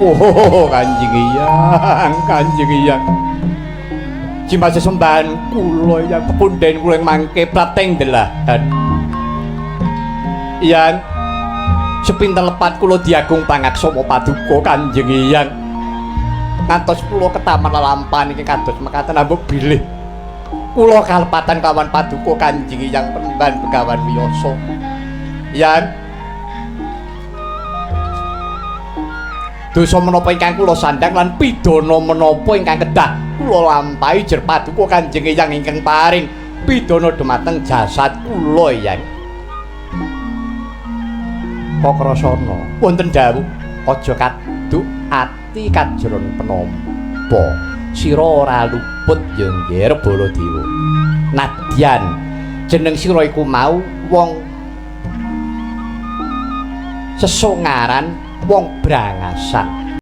Oh, Kanjeng Hyang, Kanjeng Hyang. Jimat sesembahan kula yang pepunden kula mangke prateng delahan. Hyang, sepinten lepat kula diagung pangaksama paduka Kanjeng Hyang. Ngantos kula ketaman lelampahan iki kados mekaten ambek bilih. Kula kalepatan kawan paduka Kanjeng Hyang penemban Begawan Wiyasa. Hyang, dosa menapa ingkang kula sandhang lan pidana menapa ingkang kedah kula lampahi jer paduka Kanjeng Hyang ingkang paring pidana dumateng jasad kula Hyang. Kakrasana wonten dawuh aja kaduk ati kajron penampa sira ora luput ya nggih Baladewa. Nadyan jeneng sira iku mau wong sesongaran wong brangasan